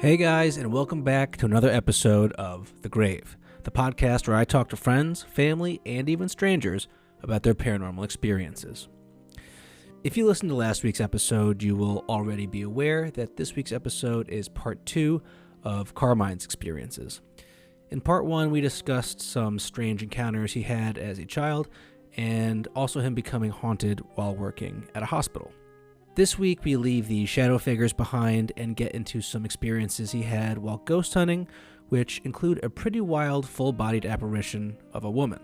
Hey guys, and welcome back to another episode of The Grave, the podcast where I talk to friends, family, and even strangers about their paranormal experiences. If you listened to last week's episode, you will already be aware that this week's episode is part 2 of Carmine's experiences. In part 1, we discussed some strange encounters he had as a child, and also him becoming haunted while working at a hospital. This week, we leave the shadow figures behind and get into some experiences he had while ghost hunting, which include a pretty wild full-bodied apparition of a woman.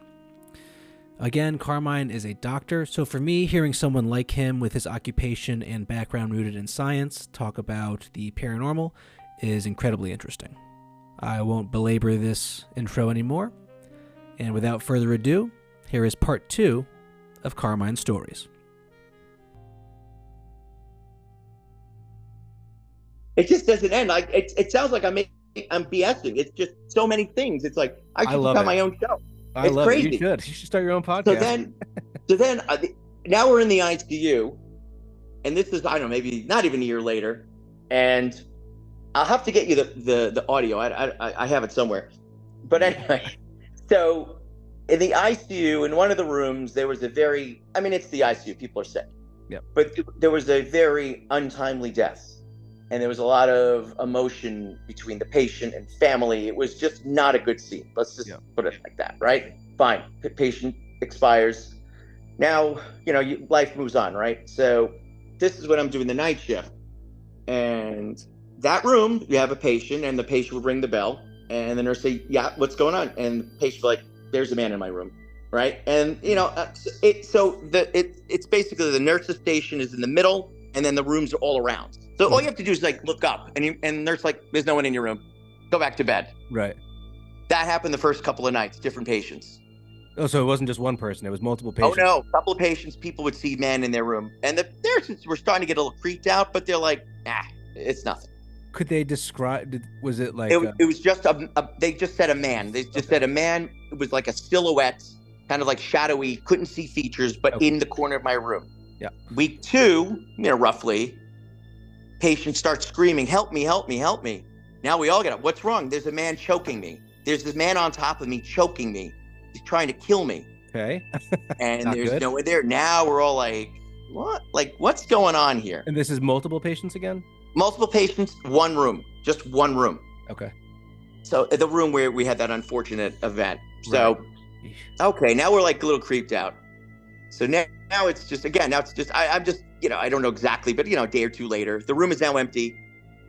Again, Carmine is a doctor, so for me, hearing someone like him with his occupation and background rooted in science talk about the paranormal is incredibly interesting. I won't belabor this intro anymore, and without further ado, here is part 2 of Carmine's stories. It just doesn't end. It sounds like I'm BSing. It's just so many things. It's like I should become my own show. I love crazy. It. You should start your own podcast. So then, now we're in the ICU, and this is, I don't know, maybe not even a year later, and I'll have to get you the audio. I have it somewhere. But anyway, so in the ICU, in one of the rooms, there was it's the ICU. People are sick. Yep. But there was a very untimely death. And there was a lot of emotion between the patient and family. It was just not a good scene. Let's just put it like that, right? Fine. The patient expires. Now, life moves on, right? So this is when I'm doing the night shift. And that room, you have a patient, and the patient would ring the bell. And the nurse say, yeah, what's going on? And the patient would be like, there's a man in my room, right? And, it's basically the nurse's station is in the middle, and then the rooms are all around. So all you have to do is look up, and the nurse there's no one in your room. Go back to bed. Right. That happened the first couple of nights, different patients. Oh, so it wasn't just one person, it was multiple patients. Oh no, a couple of patients, people would see men in their room. And the nurses were starting to get a little freaked out, but they're like, it's nothing. Could they describe, was it like... It was just, they just said a man. They just said a man. It was like a silhouette, kind of like shadowy, couldn't see features, but in the corner of my room. Yeah. Week 2, roughly, patient starts screaming, help me, help me, help me. Now we all get up. What's wrong? There's a man choking me. There's this man on top of me choking me. He's trying to kill me. Okay. And there's no one there. Now we're all like, what? What's going on here? And this is multiple patients again? Multiple patients, one room. Just one room. Okay. So the room where we had that unfortunate event. So, right. Okay, now we're a little creeped out. So now it's just, I'm just, I don't know exactly, but, a day or two later, the room is now empty.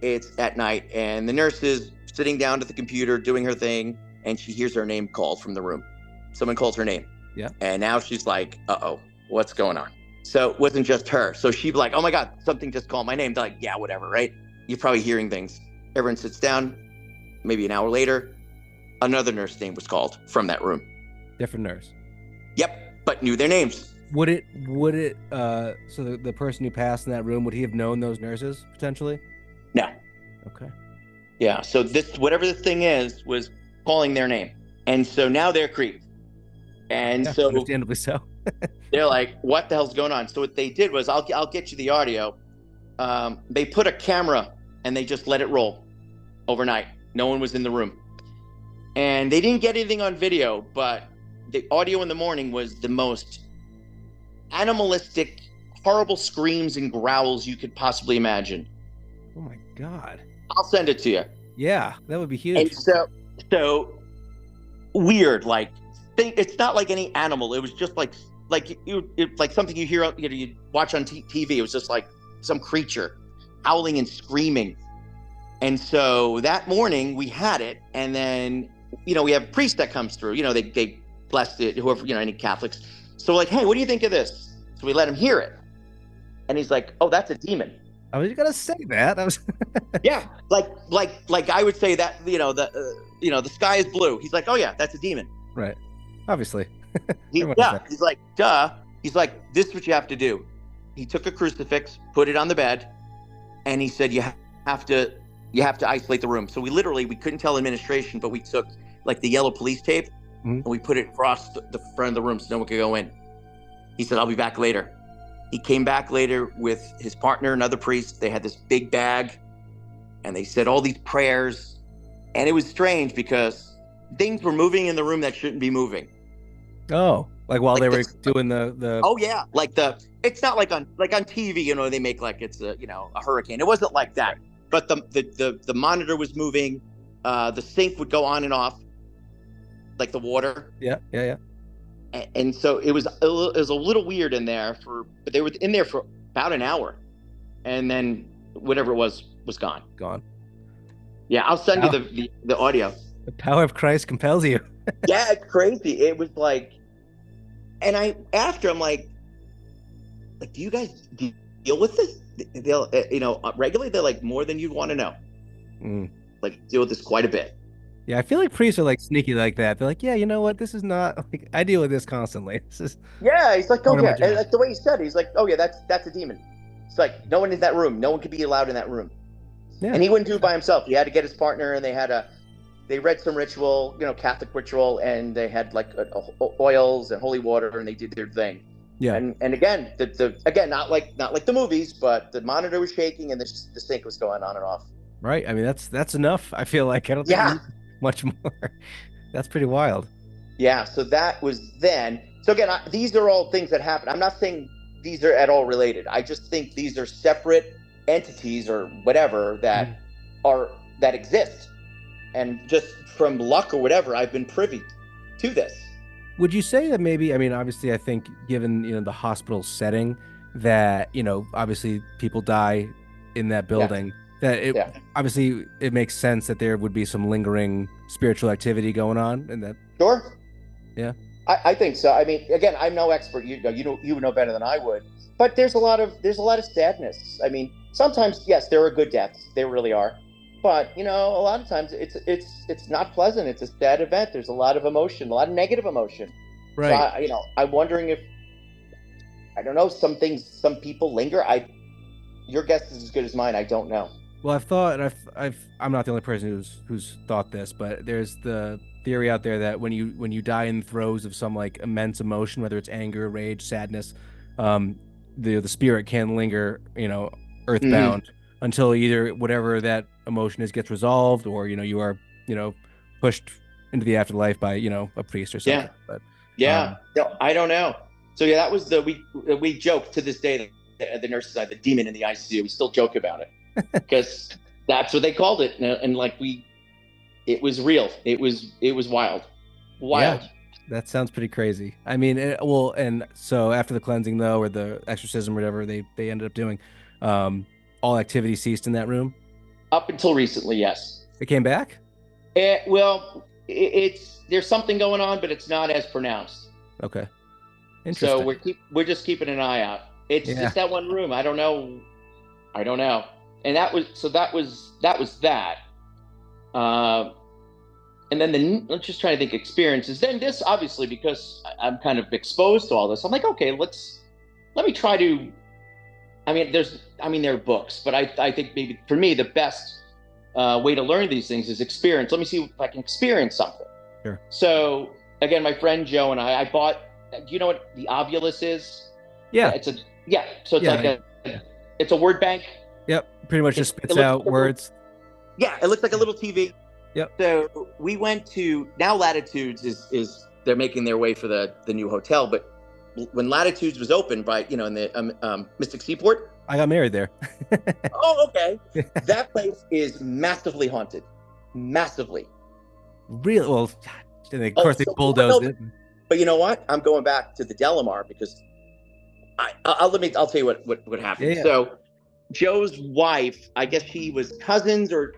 It's at night, and the nurse is sitting down at the computer doing her thing, and she hears her name called from the room. Someone calls her name. Yeah. And now she's like, uh-oh, what's going on? So it wasn't just her. So she'd be like, oh my God, something just called my name. They're like, yeah, whatever, right? You're probably hearing things. Everyone sits down. Maybe an hour later, another nurse name was called from that room. Different nurse. Yep, but knew their names. Would it so the person who passed in that room, would he have known those nurses potentially? No. Okay. Yeah, so this, whatever the thing is, was calling their name. And so now they're creeped. And so understandably so. They're like, what the hell's going on? So what they did was, I'll get you the audio. They put a camera and they just let it roll overnight. No one was in the room. And they didn't get anything on video, but the audio in the morning was the most animalistic, horrible screams and growls you could possibly imagine. Oh my God. I'll send it to you. Yeah, that would be huge. And so weird, it's not like any animal. It was just like something you hear, you watch on TV. It was just like some creature howling and screaming. And so that morning we had it, and then, we have a priest that comes through, they blessed it, whoever, any Catholics. So we're like, hey, what do you think of this? So we let him hear it. And he's like, oh, that's a demon. I was gonna say that. Yeah, like I would say that, the sky is blue. He's like, oh yeah, that's a demon. Right. Obviously. He's like, duh. He's like, this is what you have to do. He took a crucifix, put it on the bed, and he said, you have to isolate the room. So we couldn't tell administration, but we took the yellow police tape, and we put it across the front of the room so no one could go in. He said, I'll be back later. He came back later with his partner, another priest. They had this big bag, and they said all these prayers, and it was strange because things were moving in the room that shouldn't be moving. Oh, like while Like they were doing the. Oh yeah, like it's not like on TV, you know, they make like it's a hurricane. It wasn't like that, but the monitor was moving, the sink would go on and off, like the water. Yeah. And so it was a little weird in there but they were in there for about an hour, and then whatever it was gone. Yeah, I'll send you the audio. The power of Christ compels you. Yeah, it's crazy. It was like, and I'm like, do you guys deal with this? They'll, regularly, they're like more than you'd want to know. Like, deal with this quite a bit. Yeah, I feel like priests are like sneaky like that. They're like, yeah, you know what? This is not like I deal with this constantly. This is. Yeah, he's like, oh yeah, and like the way he said it, he's like, oh yeah, that's a demon. It's like no one in that room. No one could be allowed in that room. Yeah. And he wouldn't do it by himself. He had to get his partner, and they read some ritual, Catholic ritual, and they had like oils and holy water, and they did their thing. Yeah. And again, again, not like the movies, but the monitor was shaking and the sink was going on and off. Right. I mean, that's enough. I feel like I don't think much more. That's pretty wild. Yeah. So that was then. So again, these are all things that happen. I'm not saying these are at all related. I just think these are separate entities or whatever that exist. And just from luck or whatever, I've been privy to this. Would you say that maybe, I mean, obviously, I think given, the hospital setting that, obviously people die in that building, obviously it makes sense that there would be some lingering spiritual activity going on in that. Sure. Yeah. I think so. I mean, again, I'm no expert. You know better than I would. But there's a lot of sadness. I mean, sometimes, yes, there are good deaths. There really are. But, a lot of times it's not pleasant. It's a sad event. There's a lot of emotion, a lot of negative emotion. Right. So, I'm wondering if, I don't know, some people linger. Your guess is as good as mine. I don't know. Well, I've thought, and I'm not the only person who's thought this, but there's the theory out there that when you die in throes of some like immense emotion, whether it's anger, rage, sadness, the spirit can linger, earthbound until either whatever that emotion is gets resolved, or you are pushed into the afterlife by a priest or something. Yeah. But no, I don't know. So yeah, that was we joke to this day that the nurses had the demon in the ICU. We still joke about it because that's what they called it, and like it was real. It was wild. Yeah, that sounds pretty crazy. I mean, and so after the cleansing though, or the exorcism, or whatever they ended up doing, all activity ceased in that room. Up until recently, yes. It came back? There's something going on, but it's not as pronounced. Okay. Interesting. So we're just keeping an eye out. It's just that one room. I don't know. And that was that. And then let's just try to think experiences. Then this, obviously, because I'm kind of exposed to all this, I'm like, okay, let me try to. I mean, there are books, but I think maybe for me the best way to learn these things is experience. Let me see if I can experience something. Sure. So again, my friend Joe and I bought. Do you know what the Ovilus is? Yeah. So it's it's a word bank. Yep. Pretty much just spits out words. Yeah, it looks like a little TV. Yep. So we went to, now Latitudes is they're making their way for the new hotel, but when Latitudes was open by in the Mystic Seaport. I got married there. Oh, okay. That place is massively haunted. Massively. Really? Well, of course they bulldozed it. But you know what? I'm going back to the Delamar because I'll tell you what happened. Yeah. So Joe's wife, I guess she was cousins or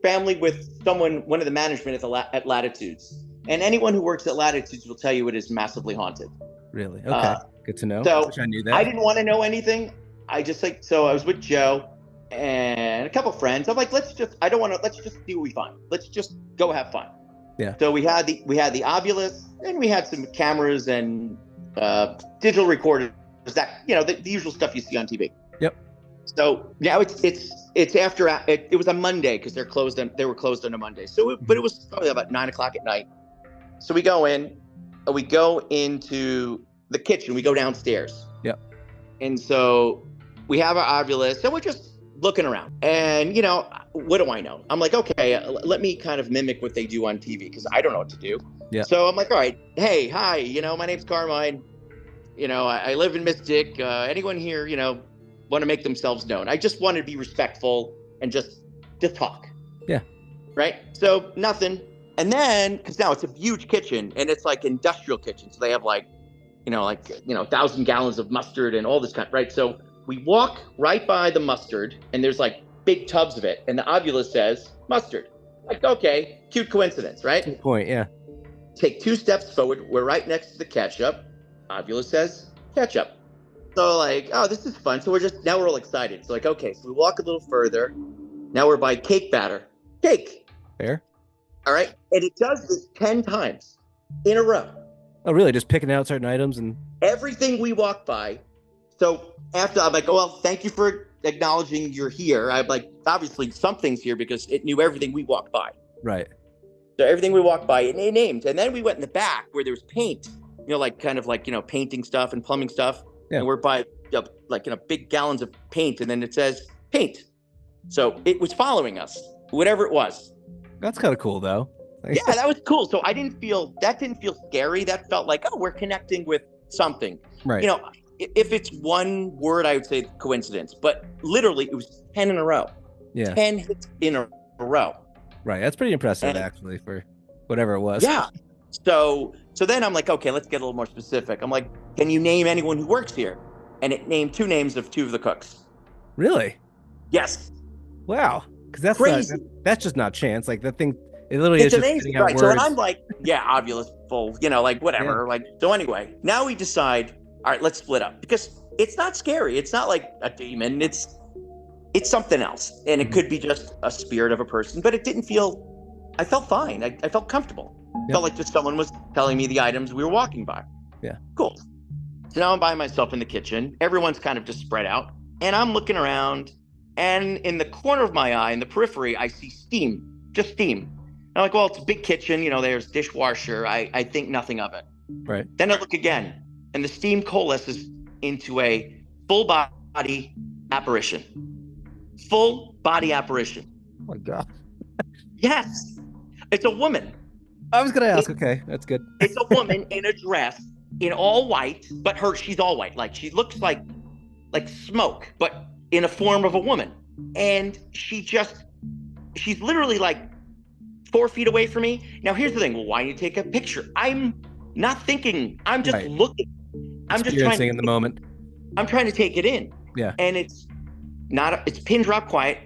family with one of the management at Latitudes. And anyone who works at Latitudes will tell you it is massively haunted. Really? Okay. Good to know. So I knew that. I didn't want to know anything. I just so I was with Joe and a couple of friends. I'm like, let's just see what we find. Let's just go have fun. Yeah. So we had the Ovilus, and we had some cameras and digital recorders, that the usual stuff you see on TV. Yep. So now it's after it was a Monday because they were closed on a Monday. So but it was probably about 9:00 at night. So we go into the kitchen. We go downstairs. Yep. And so we have our Ovilus, and we're just looking around, and what do I know? I'm like, okay, let me kind of mimic what they do on TV, because I don't know what to do. Yeah. So I'm like, all right, hey, hi, my name's Carmine. I live in Mystic. Anyone here, want to make themselves known? I just wanted to be respectful and just talk. Yeah. Right. So nothing. And then, because now it's a huge kitchen, and it's like industrial kitchen, so they have 1,000 gallons of mustard and all this kind. Right. So we walk right by the mustard, and there's like big tubs of it, and the ovulus says mustard. Like, okay, cute coincidence, right? Good point. Yeah. Take 2 steps forward. We're right next to the ketchup. Ovulus says ketchup. So like, oh, this is fun. So now we're all excited. So like, okay, so we walk a little further. Now we're by cake batter. Cake. Fair. All right. And it does this 10 times in a row. Oh, really? Just picking out certain items and everything we walk by. So after, I'm like, oh, well, thank you for acknowledging you're here. I'm like, obviously something's here, because it knew everything we walked by. Right. So everything we walked by, it named. And then we went in the back where there was paint, painting stuff and plumbing stuff. Yeah. And we're by big gallons of paint, and then it says paint. So it was following us, whatever it was. That's kind of cool, though. Yeah, that was cool. So that didn't feel scary. That felt like, oh, we're connecting with something. Right. If it's one word, I would say coincidence, but literally it was 10 in a row. Yeah. 10 hits in a row. Right. That's pretty impressive, actually, for whatever it was. Yeah. So then I'm like, okay, let's get a little more specific. I'm like, can you name anyone who works here? And it named 2 names of 2 of the cooks. Really? Yes. Wow. Because that's crazy. That's just not chance. Like that thing, it literally it's is amazing, just right? So and I'm like, yeah, ovulus full, whatever. Yeah. Like, so anyway, now we decide, all right, let's split up, because it's not scary. It's not like a demon. It's something else, and it could be just a spirit of a person. But it didn't feel. I felt fine. I felt comfortable. Yeah. Felt like just someone was telling me the items we were walking by. Yeah. Cool. So now I'm by myself in the kitchen. Everyone's kind of just spread out, and I'm looking around, and in the corner of my eye, in the periphery, I see steam, just steam. And I'm like, well, it's a big kitchen. There's dishwasher. I think nothing of it. Right. Then I look again, and the steam coalesces into a full body apparition. Full body apparition. Oh my God. Yes. It's a woman. I was going to ask. Okay. That's good. It's a woman in a dress in all white, but she's all white. Like, she looks like smoke, but in a form of a woman. And she's literally like 4 feet away from me. Now, here's the thing. Well, why don't you take a picture? I'm not thinking. I'm just looking. I'm just trying to, in the moment. I'm trying to take it in. Yeah. And it's pin drop quiet.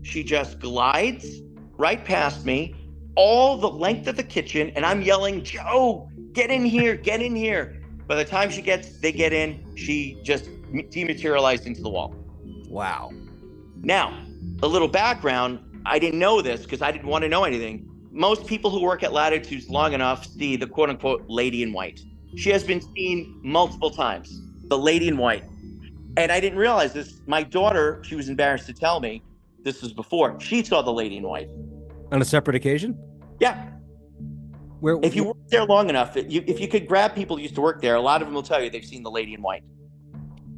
She just glides right past me, all the length of the kitchen, and I'm yelling, Joe, get in here, get in here. By the time they get in, she just dematerialized into the wall. Wow. Now, a little background. I didn't know this because I didn't want to know anything. Most people who work at Latitudes long enough see the quote unquote lady in white. She has been seen multiple times, the lady in white. And I didn't realize this. My daughter, she was embarrassed to tell me, this was before, she saw the lady in white. On a separate occasion? Yeah. If you work there long enough, if you could grab people who used to work there, a lot of them will tell you they've seen the lady in white.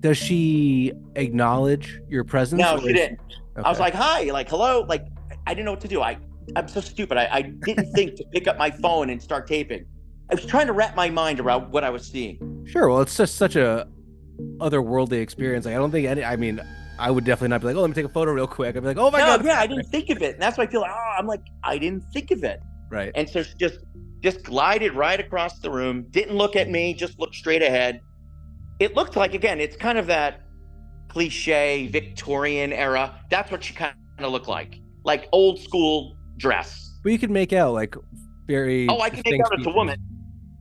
Does she acknowledge your presence? No, she didn't. Okay. I was like, hi, like, hello. Like, I didn't know what to do. I'm so stupid. I didn't think to pick up my phone and start taping. I was trying to wrap my mind around what I was seeing. Sure. Well, it's just such a otherworldly experience. Like, I don't think I would definitely not be like, oh, let me take a photo real quick. I'd be like, oh my God. Yeah, I didn't think of it. And that's why I feel like, I'm like, I didn't think of it. Right. And so she just glided right across the room, didn't look at me, just looked straight ahead. It looked like, again, it's kind of that cliche Victorian era. That's what she kind of looked like old school dress. But you could make out like very. Oh, I can make out it's a woman.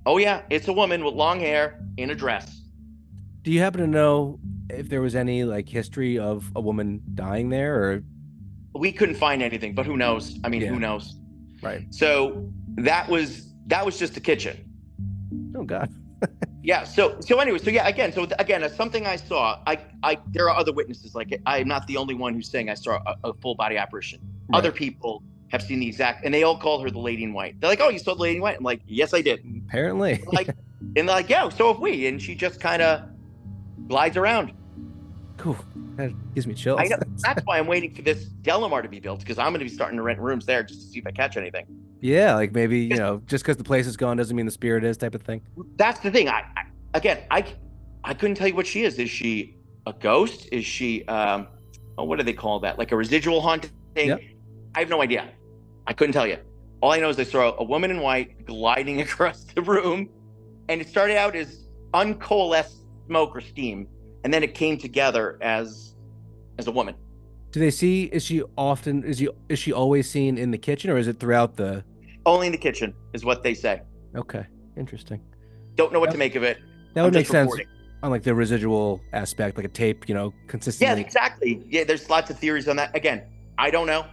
Oh yeah, it's a woman with long hair in a dress. Do you happen to know if there was any like history of a woman dying there, or? We couldn't find anything, but who knows? I mean, Who knows? Right. So that was just the kitchen. Oh God. Yeah. So anyway, again, it's something I saw. There are other witnesses. Like, I'm not the only one who's saying I saw a full body apparition. Right. Other people have seen the exact, and they all call her the lady in white. They're like, oh, you saw the lady in white? I'm like, yes, I did. Apparently. And they're like, yeah, so have we. And she just kind of glides around. Cool. That gives me chills. I know. That's why I'm waiting for this Delamar to be built, because I'm going to be starting to rent rooms there just to see if I catch anything. Yeah, like maybe, just because the place is gone doesn't mean the spirit is, type of thing. That's the thing. I couldn't tell you what she is. Is she a ghost? Is she what do they call that? Like a residual haunting? Yep. I have no idea. I couldn't tell you. All I know is I saw a woman in white gliding across the room, and it started out as uncoalesced smoke or steam, and then it came together as a woman. Do they see? Is she always seen in the kitchen, or is it throughout the? Only in the kitchen is what they say. Okay, interesting. Don't know what to make of it. That would make sense on like the residual aspect, like a tape, consistently. Yeah, exactly. Yeah, there's lots of theories on that. Again, I don't know.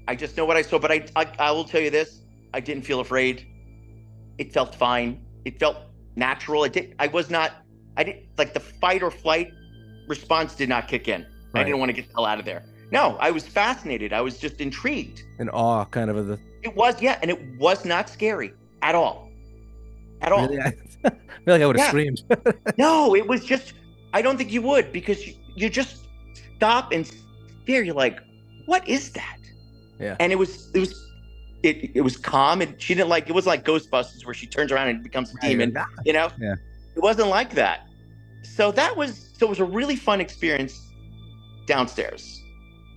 I just know what I saw. But I will tell you this: I didn't feel afraid. It felt fine. It felt natural. I didn't like the fight or flight response did not kick in. Right. I didn't want to get the hell out of there. No, I was fascinated. I was just intrigued. In awe, kind of the. It was, yeah, and it was not scary at all. At all. Really? I feel like I would have screamed. No, it was just. I don't think you would, because you just stop and stare. You're like, what is that? Yeah. And it was calm, and she didn't like. It was like Ghostbusters, where she turns around and becomes a demon. Yeah. It wasn't like that. So it was a really fun experience downstairs.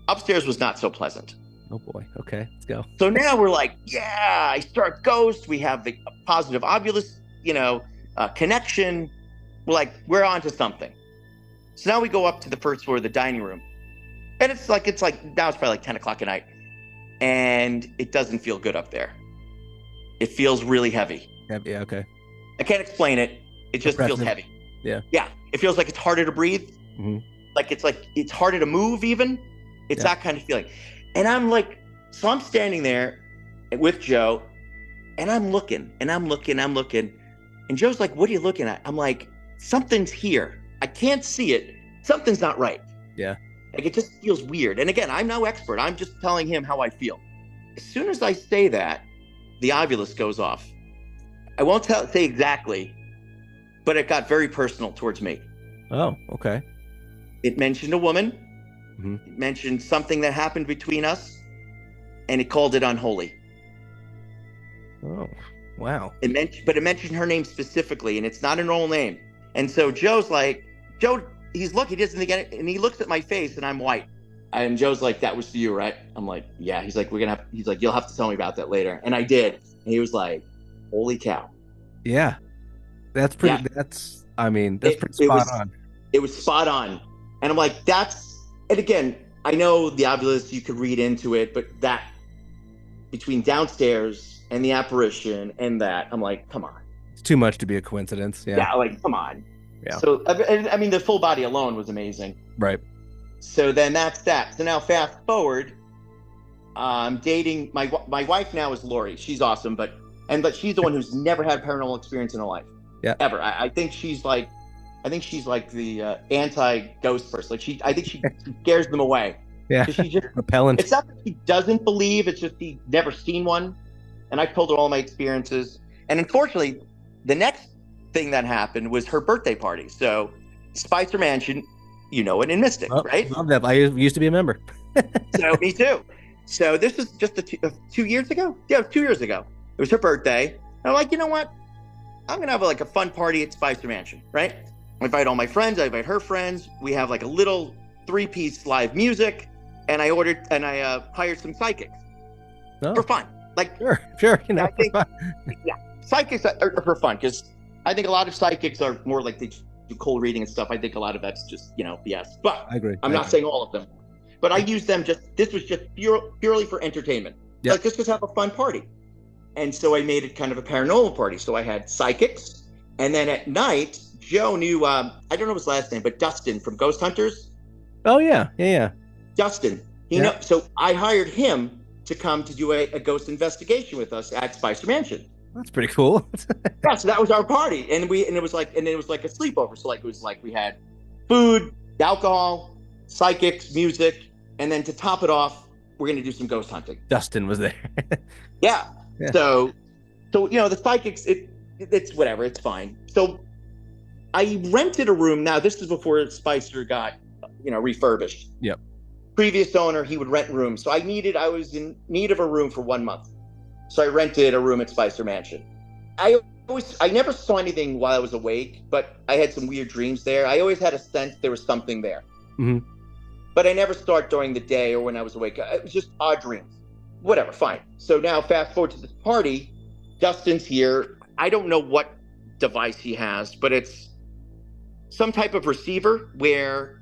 Upstairs was not so pleasant. Oh boy. Okay, let's go. So now we're like, yeah, I start Ghost. We have the positive Ovilus, connection. We're onto something. So now we go up to the first floor of the dining room, and it's like now it's probably like 10 o'clock at night, and it doesn't feel good up there. It feels really heavy. Yeah. Okay. I can't explain it. It just feels heavy. Yeah. Yeah. It feels like it's harder to breathe. Mm-hmm. Like it's harder to move even. It's that kind of feeling. And I'm like, so I'm standing there with Joe, and I'm looking. And Joe's like, what are you looking at? I'm like, something's here. I can't see it. Something's not right. Yeah. Like it just feels weird. And again, I'm no expert. I'm just telling him how I feel. As soon as I say that, the Ovilus goes off. I won't say exactly, but it got very personal towards me. Oh, okay. It mentioned a woman. Mm-hmm. It mentioned something that happened between us, and it called it unholy. Oh, wow. It mentioned her name specifically, and it's not a normal name. And so Joe's like, he's lucky he doesn't get it, and he looks at my face, and I'm white. And Joe's like, that was for you, right? I'm like, yeah. He's like, you'll have to tell me about that later. And I did. And he was like, holy cow. Yeah. That's pretty, that's pretty spot on. It was spot on. And I'm like, and again, I know the Ovilus, you could read into it, but that between downstairs and the apparition and that, I'm like, come on. It's too much to be a coincidence. Yeah. Yeah, like, come on. Yeah. So, the full body alone was amazing. Right. So then that's that. So now fast forward, I'm dating, my wife now is Lori. She's awesome, but she's the one who's never had paranormal experience in her life. Yeah. Ever. I think she's like the anti-ghost person. I think she scares them away. Yeah. She just repellent. It's not that she doesn't believe, it's just she's never seen one. And I told her all my experiences. And unfortunately, the next thing that happened was her birthday party. So Spicer Mansion, it in Mystic, right? Love that. I used to be a member. So me too. So this was just 2 years ago. Yeah, 2 years ago. It was her birthday. And I'm like, you know what? I'm gonna have a fun party at Spicer Mansion, right? I invite all my friends. I invite her friends. We have a little 3-piece live music, and I hired some psychics for fun. Sure. I think, psychics are for fun, because I think a lot of psychics are more like they do cold reading and stuff. I think a lot of that's just BS. But I agree. I'm not saying all of them, but I use them this was just purely for entertainment. Yep. Let's just have a fun party. And so I made it kind of a paranormal party. So I had psychics, and then at night, Joe knew, I don't know his last name, but Dustin from Ghost Hunters. Oh, yeah. Dustin. So I hired him to come to do a ghost investigation with us at Spicer Mansion. That's pretty cool. Yeah, so that was our party. And it was like a sleepover. So it was like we had food, alcohol, psychics, music, and then to top it off, we're going to do some ghost hunting. Dustin was there. Yeah. So the psychics, it's whatever, it's fine. So I rented a room. Now, this is before Spicer got, refurbished. Yep. Previous owner, he would rent rooms. So I was in need of a room for 1 month. So I rented a room at Spicer Mansion. I never saw anything while I was awake, but I had some weird dreams there. I always had a sense there was something there. Mm-hmm. But I never saw it during the day or when I was awake. It was just odd dreams. Whatever, fine. So now fast forward to this party. Dustin's here. I don't know what device he has, but it's some type of receiver where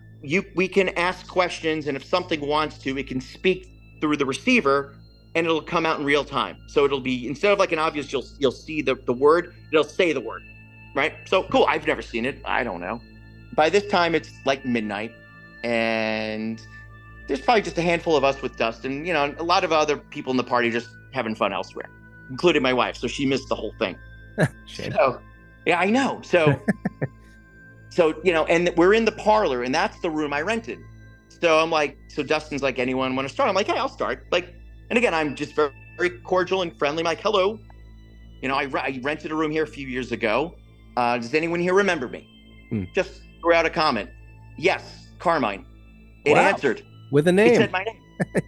we can ask questions, and if something wants to, it can speak through the receiver and it'll come out in real time. So it'll be, instead of like an obvious, you'll see the word, it'll say the word, right? So cool. I've never seen it. I don't know. By this time it's like midnight, and there's probably just a handful of us with Dustin, a lot of other people in the party just having fun elsewhere, including my wife. So she missed the whole thing. So, yeah, I know. So, and we're in the parlor, and that's the room I rented. So I'm like, so Dustin's like, anyone want to start? I'm like, hey, I'll start. Like, and again, I'm just very, very cordial and friendly. I'm like, hello. I rented a room here a few years ago. Does anyone here remember me? Just threw out a comment. Yes, Carmine. It answered. With a name. It said my name.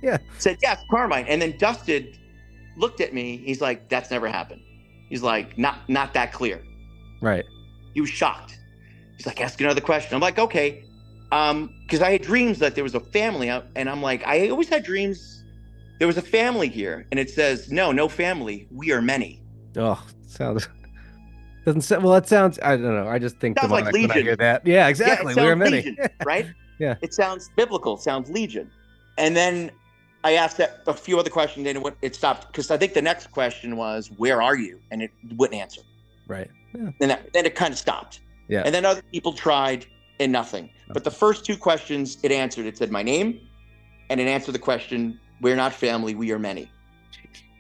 Yeah. Said, yes, Carmine. And then Dustin looked at me. He's like, that's never happened. He's like, not that clear. Right. He was shocked. He's like, ask another question. I'm like, okay. Because I had dreams that there was a family out, and I'm like, I always had dreams there was a family here, and it says, no family. We are many. Oh, doesn't sound, well, that sounds, I don't know. I just think sounds like Legion. When I hear that. Yeah, exactly. We are many. Legion, right? Yeah. It sounds biblical. It sounds Legion. And then I asked that a few other questions, and it stopped, because I think the next question was, where are you? And it wouldn't answer. Right. Yeah. And then it kind of stopped. Yeah. And then other people tried, and nothing. But the first two questions it answered. It said my name, and it answered the question, we're not family, we are many.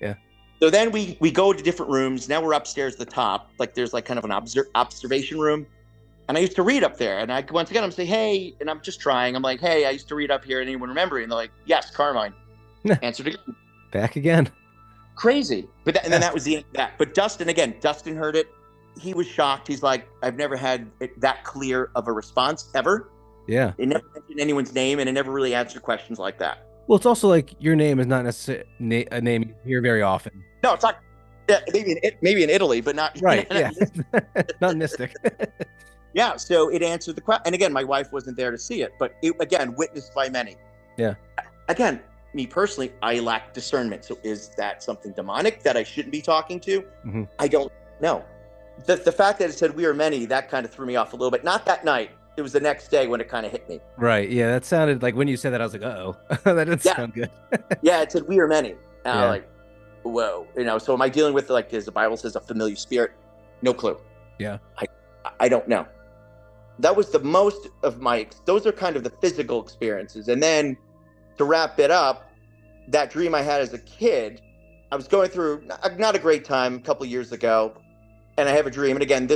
Yeah. So then we go to different rooms. Now we're upstairs at the top. Like there's like kind of an observation room. And I used to read up there. And I'm saying, hey, and I'm just trying. I'm like, hey, I used to read up here. Anyone remember? And they're like, yes, Carmine. Answered again. Back again. Crazy. But then that was the end of that. But Dustin heard it. He was shocked. He's like, I've never had that clear of a response ever. Yeah. It never mentioned anyone's name, and it never really answered questions like that. Well, it's also like your name is not necessarily a name you hear very often. No, it's not. Yeah, maybe in Italy, but not right. Yeah, not mystic. Yeah. So it answered the question, and again, my wife wasn't there to see it, but it, again, witnessed by many. Yeah. Again, me personally, I lack discernment. So is that something demonic that I shouldn't be talking to? Mm-hmm. I don't know. The fact that it said we are many, that kind of threw me off a little bit. Not that night. It was the next day when it kind of hit me. Right. Yeah. That sounded like when you said that, I was like, uh-oh, that didn't sound good. Yeah. It said we are many. And I'm like, whoa. So am I dealing with, like, as the Bible says, a familiar spirit? No clue. Yeah. I don't know. That was the most of those are kind of the physical experiences. And then to wrap it up, that dream I had as a kid, I was going through not a great time a couple of years ago. And I have a dream. And again,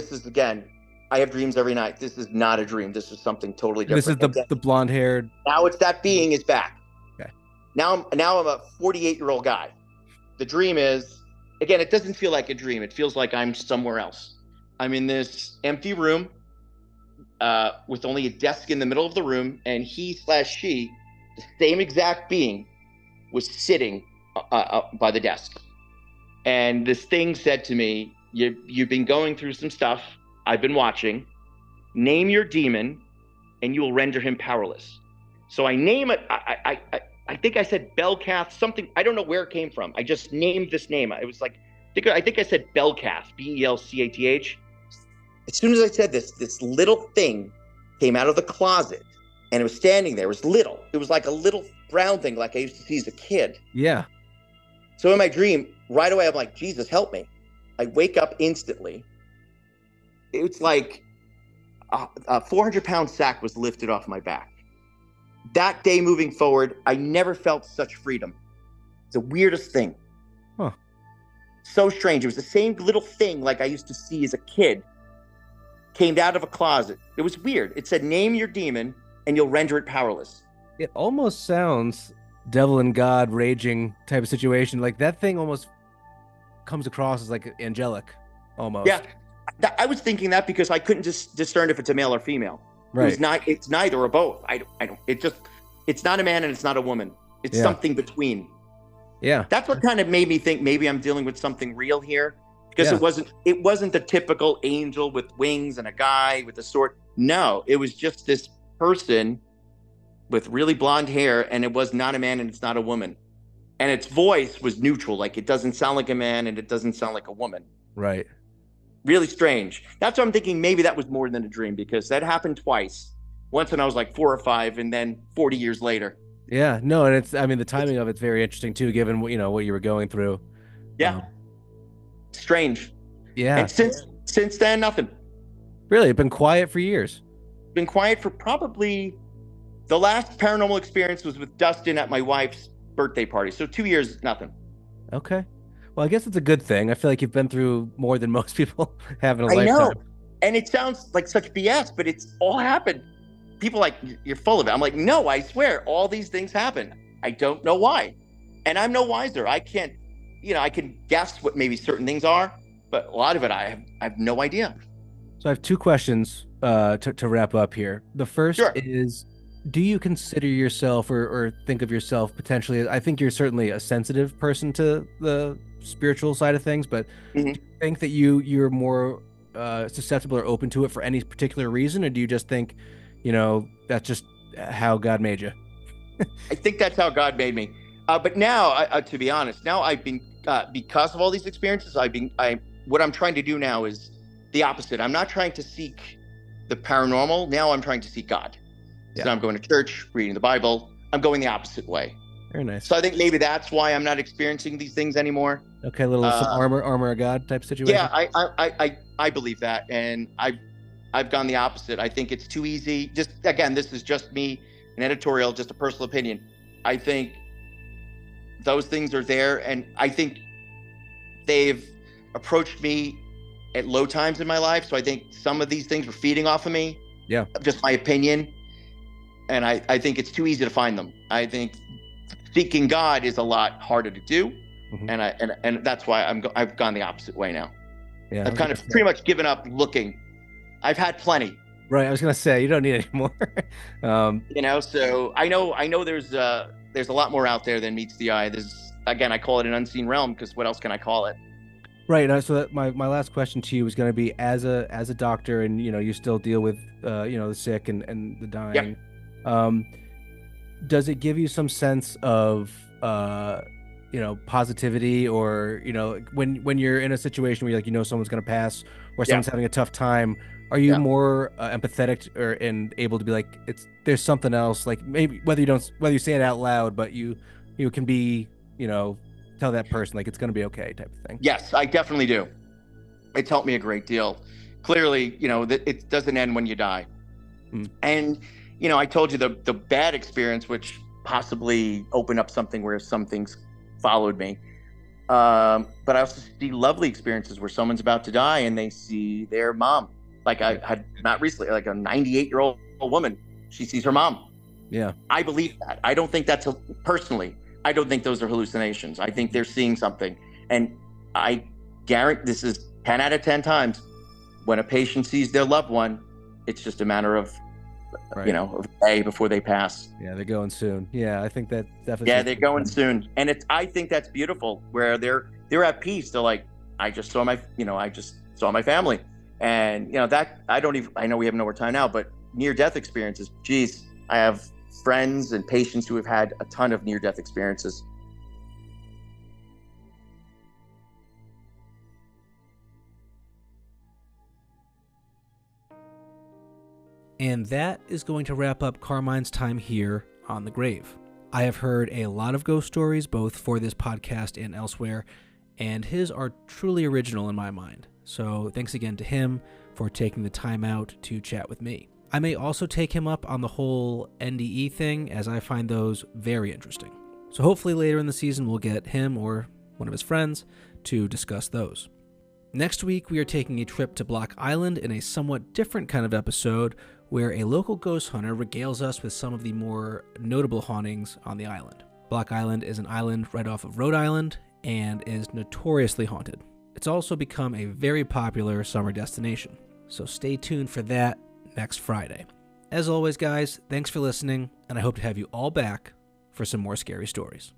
I have dreams every night. This is not a dream. This is something totally different. This is the blonde-haired. Now it's that being is back. Okay. Now I'm a 48-year-old guy. The dream is, again, it doesn't feel like a dream. It feels like I'm somewhere else. I'm in this empty room with only a desk in the middle of the room, and he/she, the same exact being, was sitting by the desk. And this thing said to me, you've been going through some stuff. I've been watching. Name your demon, and you will render him powerless. So I name it. I think I said Belcath, something. I don't know where it came from. I just named this name. It was like, I think I said Belcath, Belcath. As soon as I said this little thing came out of the closet, and it was standing there. It was little. It was like a little brown thing, like I used to see as a kid. Yeah. So in my dream, right away, I'm like, Jesus, help me. I wake up instantly. It's like a 400-pound sack was lifted off my back. That day moving forward, I never felt such freedom. It's the weirdest thing. Huh. So strange. It was the same little thing like I used to see as a kid. Came out of a closet. It was weird. It said, name your demon and you'll render it powerless. It almost sounds devil and God raging type of situation. Like that thing almost comes across as like angelic almost. Yeah. I was thinking that because I couldn't just discern if it's a male or female. Right. It's neither or both. It's not a man and it's not a woman. It's something between. Yeah. That's what kind of made me think maybe I'm dealing with something real here, because it wasn't the typical angel with wings and a guy with a sword. No, it was just this person with really blonde hair, and it was not a man and it's not a woman. And its voice was neutral. Like, it doesn't sound like a man and it doesn't sound like a woman. Right. Really strange. That's what I'm thinking. Maybe that was more than a dream, because that happened twice. Once when I was like 4 or 5, and then 40 years later. Yeah. No, and the timing of it's very interesting too, given what you were going through. Yeah. Strange. Yeah. And since then, nothing. Really, it's been quiet for years. Been quiet for probably, the last paranormal experience was with Dustin at my wife's birthday party. So 2 years, nothing. Okay. Well, I guess it's a good thing. I feel like you've been through more than most people have in a lifetime. I know. And it sounds like such BS, but it's all happened. People are like, you're full of it. I'm like, no, I swear, all these things happen. I don't know why. And I'm no wiser. I can't, I can guess what maybe certain things are, but a lot of it, I have no idea. So I have 2 questions to wrap up here. The first is, do you consider yourself or think of yourself potentially, I think you're certainly a sensitive person to the spiritual side of things, but do you think that you're more susceptible or open to it for any particular reason, or do you just think, that's just how God made you? I think that's how God made me. But now, to be honest, now I've been, because of all these experiences, what I'm trying to do now is the opposite. I'm not trying to seek the paranormal. Now I'm trying to seek God. So I'm going to church, reading the Bible. I'm going the opposite way. Very nice. So I think maybe that's why I'm not experiencing these things anymore. Okay, some armor of God type situation. Yeah, I believe that, and I've gone the opposite. I think it's too easy. Just again, this is just me, an editorial, just a personal opinion. I think those things are there, and I think they've approached me at low times in my life. So I think some of these things were feeding off of me. Yeah, just my opinion. And I think it's too easy to find them. I think seeking God is a lot harder to do, and that's why I've gone the opposite way now. Yeah, I've kind of pretty much given up looking. I've had plenty. Right, I was gonna say you don't need any more. So I know there's a lot more out there than meets the eye. Again, I call it an unseen realm, because what else can I call it? Right. So my last question to you was going to be, as a doctor, and you still deal with the sick and the dying. Yep. Does it give you some sense of positivity, or when you're in a situation where someone's going to pass, or someone's having a tough time, are you more empathetic and able to be like, there's something else, like maybe whether you say it out loud, but you can be tell that person like it's going to be okay type of thing? Yes, I definitely do. It's helped me a great deal. Clearly, that it doesn't end when you die. And I told you the bad experience, which possibly opened up something where some things followed me. But I also see lovely experiences where someone's about to die and they see their mom. Like I had not recently, like a 98-year-old woman, she sees her mom. Yeah. I believe that. I don't think personally, I don't think those are hallucinations. I think they're seeing something. And I guarantee this is 10 out of 10 times when a patient sees their loved one, it's just a matter of, of a day before they pass. Yeah, they're going soon. Yeah, I think that definitely. Yeah, they're going soon. And I think that's beautiful, where they're at peace. They're like, I just saw my family. And, I know we have no more time now, but near-death experiences, geez, I have friends and patients who have had a ton of near-death experiences. And that is going to wrap up Carmine's time here on The Grave. I have heard a lot of ghost stories, both for this podcast and elsewhere, and his are truly original in my mind. So thanks again to him for taking the time out to chat with me. I may also take him up on the whole NDE thing, as I find those very interesting. So hopefully later in the season we'll get him or one of his friends to discuss those. Next week we are taking a trip to Block Island in a somewhat different kind of episode, where a local ghost hunter regales us with some of the more notable hauntings on the island. Block Island is an island right off of Rhode Island and is notoriously haunted. It's also become a very popular summer destination, so stay tuned for that next Friday. As always, guys, thanks for listening, and I hope to have you all back for some more scary stories.